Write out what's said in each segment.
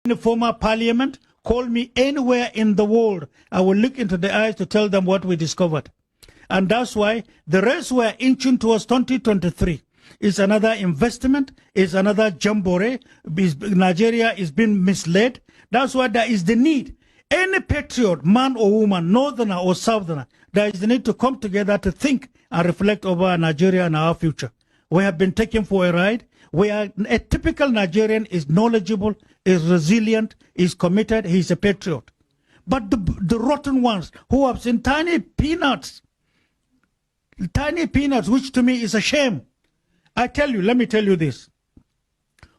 In the former parliament, call me anywhere in the world. I will look into the eyes to tell them what we discovered. And that's why the rest we're inching towards 2023 is another investment, is another jamboree. Nigeria is being misled. That's why there is the need. Any patriot, man or woman, northerner or southerner, there is the need to come together to think and reflect over Nigeria and our future. We have been taken for a ride. A typical Nigerian is knowledgeable, is resilient, is committed, he's a patriot. But the rotten ones who have seen tiny peanuts, which to me is a shame. Let me tell you this.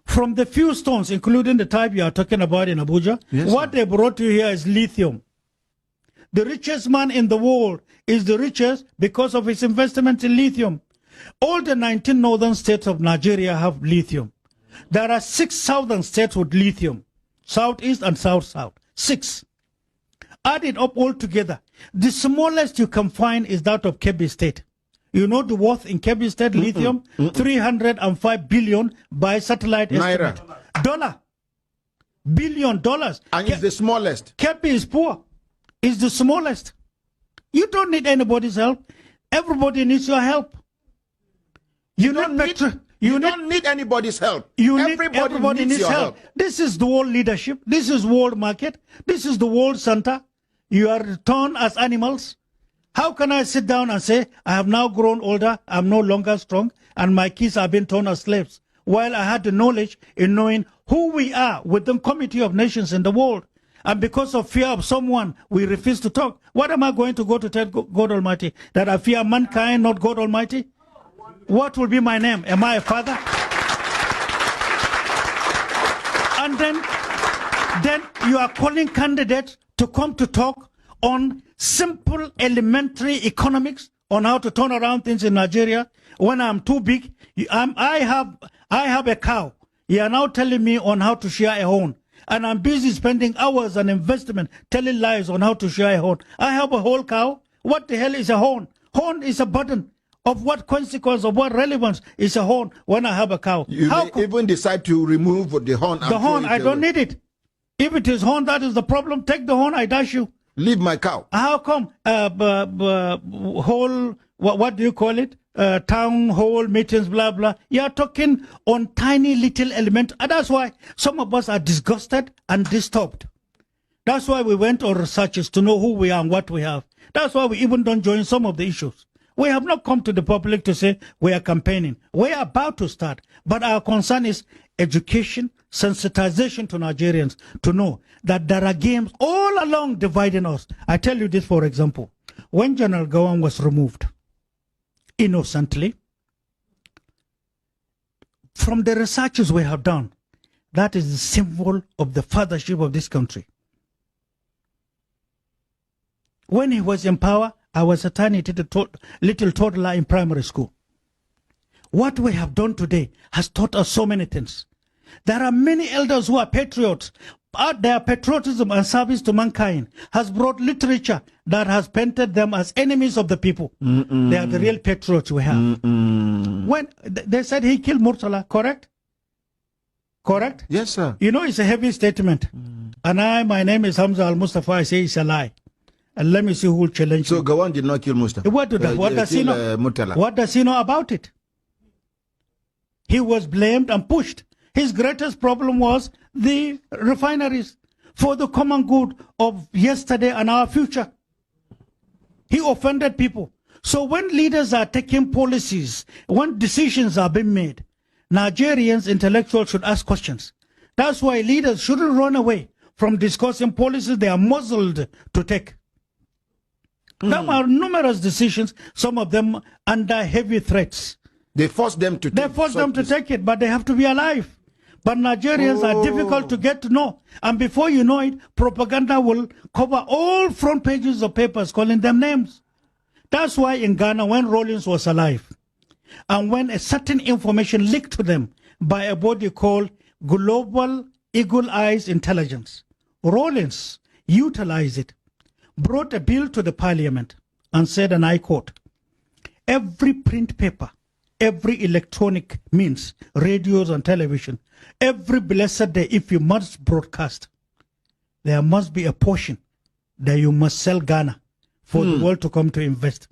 From the few stones, including the type you are talking about in Abuja, yes, what they brought you here is lithium. The richest man in the world is the richest because of his investment in lithium. All the 19 northern states of Nigeria have lithium. There are 6 southern states with lithium. Southeast and south-south. 6. Add it up all together. The smallest you can find is that of Kebbi State. You know the worth in Kebbi State lithium? 305 billion by satellite estimate. Dollar. Billion dollars. And it's the smallest. Kebbi is poor. It's the smallest. You don't need anybody's help. Everybody needs your help. You don't need anybody's help. Everybody needs your help. This is the world leadership. This is world market. This is the world center. You are torn as animals. How can I sit down and say, I have now grown older, I'm no longer strong, and my kids have been torn as slaves, while I had the knowledge in knowing who we are within Committee of Nations in the world. And because of fear of someone, we refuse to talk. What am I going to go to tell God Almighty? That I fear mankind, not God Almighty? What will be my name? Am I a father? And then you are calling candidates to come to talk on simple elementary economics on how to turn around things in Nigeria. When I'm too big, I have a cow. You are now telling me on how to shear a horn. And I'm busy spending hours on investment telling lies on how to shear a horn. I have a whole cow. What the hell is a horn? Horn is a button. Of what consequence, of what relevance is a horn when I have a cow? You even decide to remove the horn. The horn, I don't need it. If it is horn that is the problem, take the horn, I dash you. Leave my cow. How come whole, what do you call it? Town hall meetings, blah, blah. You are talking on tiny little element. And that's why some of us are disgusted and disturbed. That's why we went on researches to know who we are and what we have. That's why we even don't join some of the issues. We have not come to the public to say we are campaigning. We are about to start. But our concern is education, sensitization to Nigerians to know that there are games all along dividing us. I tell you this, for example. When General Gowon was removed, innocently, from the researches we have done, that is the symbol of the fathership of this country. When he was in power, I was a tiny little toddler in primary school. What we have done today has taught us so many things. There are many elders who are patriots. Their patriotism and service to mankind has brought literature that has painted them as enemies of the people. They are the real patriots we have. When they said he killed Murtala, correct? Correct? Yes, sir. You know, it's a heavy statement. And my name is Hamza Al-Mustafa. I say it's a lie. And let me see who will challenge you. So Gowon did not kill Mustafa. What does he know? What does he know about it? He was blamed and pushed. His greatest problem was the refineries for the common good of yesterday and our future. He offended people. So when leaders are taking policies, when decisions are being made, Nigerians, intellectuals should ask questions. That's why leaders shouldn't run away from discussing policies they are muzzled to take. There are numerous decisions, some of them under heavy threats. They force them to take it, but they have to be alive. But Nigerians are difficult to get to know. And before you know it, propaganda will cover all front pages of papers calling them names. That's why in Ghana, when Rawlings was alive, and when a certain information leaked to them by a body called Global Eagle Eyes Intelligence, Rawlings utilized it, brought a bill to the parliament and said, and I quote, every print paper every electronic means, radios and television, every blessed day, if you must broadcast, there must be a portion that you must sell Ghana for the world to come to invest.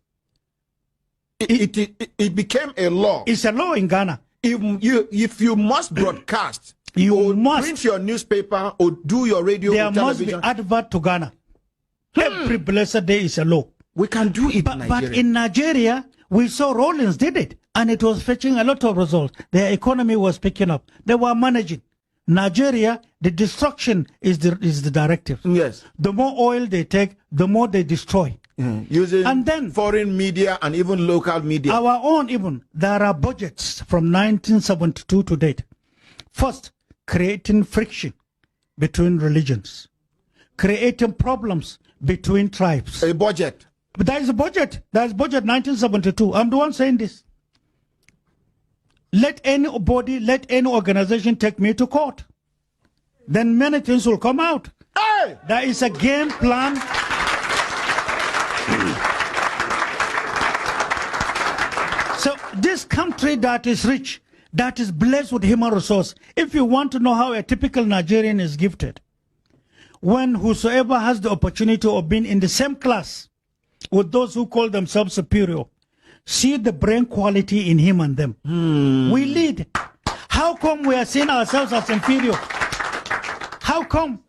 It became a law. It's a law in Ghana. If you must broadcast, you must print your newspaper or do your radio or television. There must be advert to Ghana. Every blessed day is a law. We can do it in Nigeria. But in Nigeria, we saw Rawlings did it, and it was fetching a lot of results. Their economy was picking up. They were managing. Nigeria, the destruction is the directive. Yes. The more oil they take, the more they destroy. Using and then foreign media and even local media. Our own even. There are budgets from 1972 to date. First, creating friction between religions. Creating problems between tribes. A budget. But there is a budget. There is budget 1972. I'm the one saying this. Let any body, let any organization take me to court. Then many things will come out. Hey! There is a game plan. So this country that is rich, that is blessed with human resource, if you want to know how a typical Nigerian is gifted, when whosoever has the opportunity of being in the same class with those who call themselves superior, see the brain quality in him and them. We lead. How come we are seeing ourselves as inferior? How come?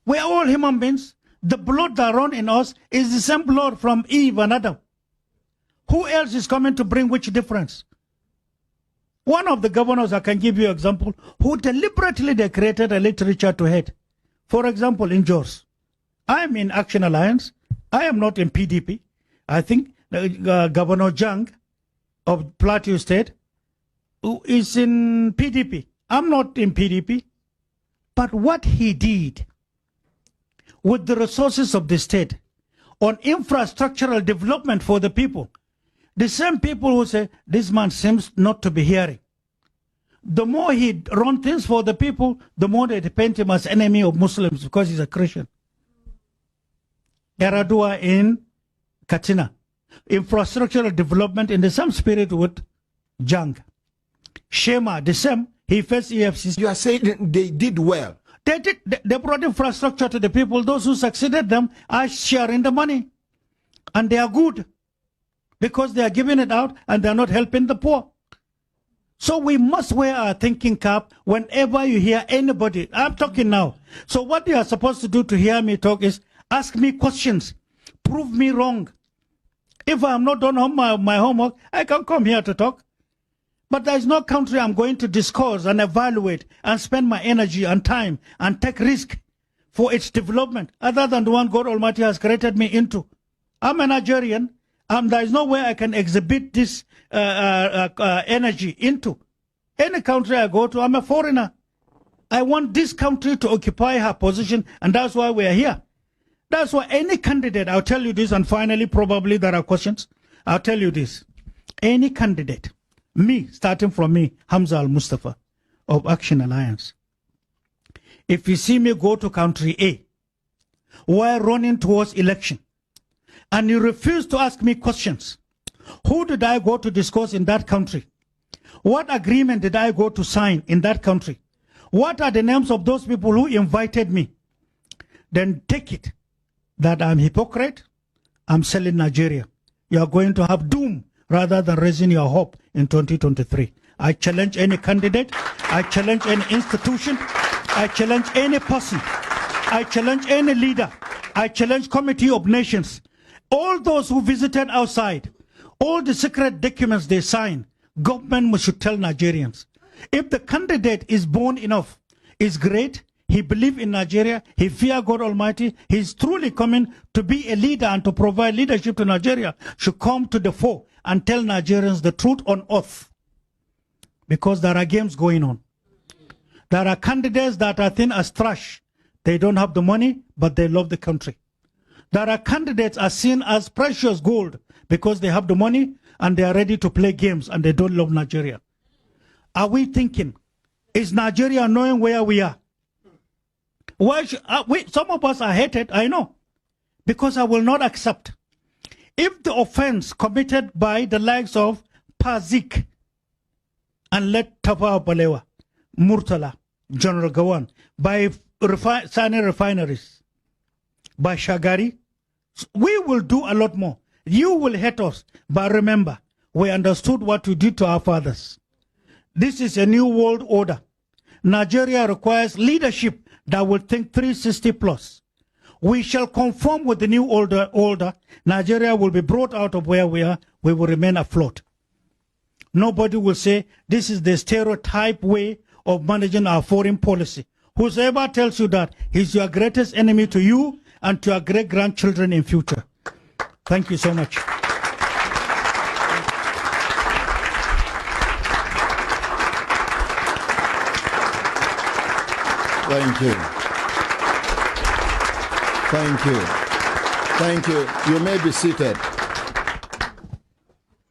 We are all human beings. The blood that runs in us is the same blood from Eve and Adam. Who else is coming to bring which difference? One of the governors, I can give you an example, who deliberately they created a literature to hate. For example, in Jos, I am in Action Alliance. I am not in PDP. I think Governor Jang of Plateau State who is in PDP. I'm not in PDP. But what he did with the resources of the state on infrastructural development for the people, the same people who say, this man seems not to be hearing. The more he run things for the people, the more they paint him as enemy of Muslims because he's a Christian. Yaradua in Katsina. Infrastructural development in the same spirit with Jang. Shema, the same, he faced EFCC. You are saying they did well. They brought infrastructure to the people. Those who succeeded them are sharing the money. And they are good because they are giving it out and they are not helping the poor. So we must wear our thinking cap whenever you hear anybody. I'm talking now. So what you are supposed to do to hear me talk is ask me questions. Prove me wrong. If I'm not done my homework, I can come here to talk. But there is no country I'm going to discuss and evaluate and spend my energy and time and take risk for its development other than the one God Almighty has created me into. I'm a Nigerian. There is no way I can exhibit this energy into. Any country I go to, I'm a foreigner. I want this country to occupy her position, and that's why we are here. That's why any candidate, I'll tell you this, and finally probably there are questions. I'll tell you this. Any candidate, me, starting from me, Hamza Al-Mustafa of Action Alliance, if you see me go to country A, while running towards election, and you refuse to ask me questions, who did I go to discuss in that country? What agreement did I go to sign in that country? What are the names of those people who invited me? Then take it that I'm a hypocrite, I'm selling Nigeria. You are going to have doom rather than raising your hope in 2023. I challenge any candidate, I challenge any institution, I challenge any person, I challenge any leader, I challenge Committee of Nations, all those who visited outside, all the secret documents they sign, government should tell Nigerians. If the candidate is born enough, is great, he believes in Nigeria, he fears God Almighty, he is truly coming to be a leader and to provide leadership to Nigeria, should come to the fore and tell Nigerians the truth on earth. Because there are games going on. There are candidates that are thin as trash. They don't have the money, but they love the country. There are candidates are seen as precious gold because they have the money and they are ready to play games and they don't love Nigeria. Are we thinking, is Nigeria knowing where we are? Why should, some of us are hated, I know, because I will not accept. If the offense committed by the likes of Pazik and let Tafawa Balewa, Murtala, General Gawan, by Sani refineries, by Shagari, we will do a lot more. You will hate us, but remember, we understood what we did to our fathers. This is a new world order. Nigeria requires leadership that will think 360 plus. We shall conform with the new order. Nigeria will be brought out of where we are. We will remain afloat. Nobody will say this is the stereotype way of managing our foreign policy. Whoever tells you that, he's your greatest enemy to you and to your great-grandchildren in future. Thank you so much. Thank you. Thank you. Thank you. You may be seated.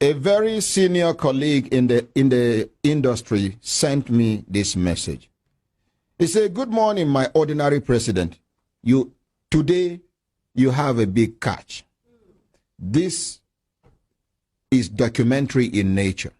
A very senior colleague in the industry sent me this message. He said, "Good morning, my ordinary president. Today you have a big catch. This is documentary in nature.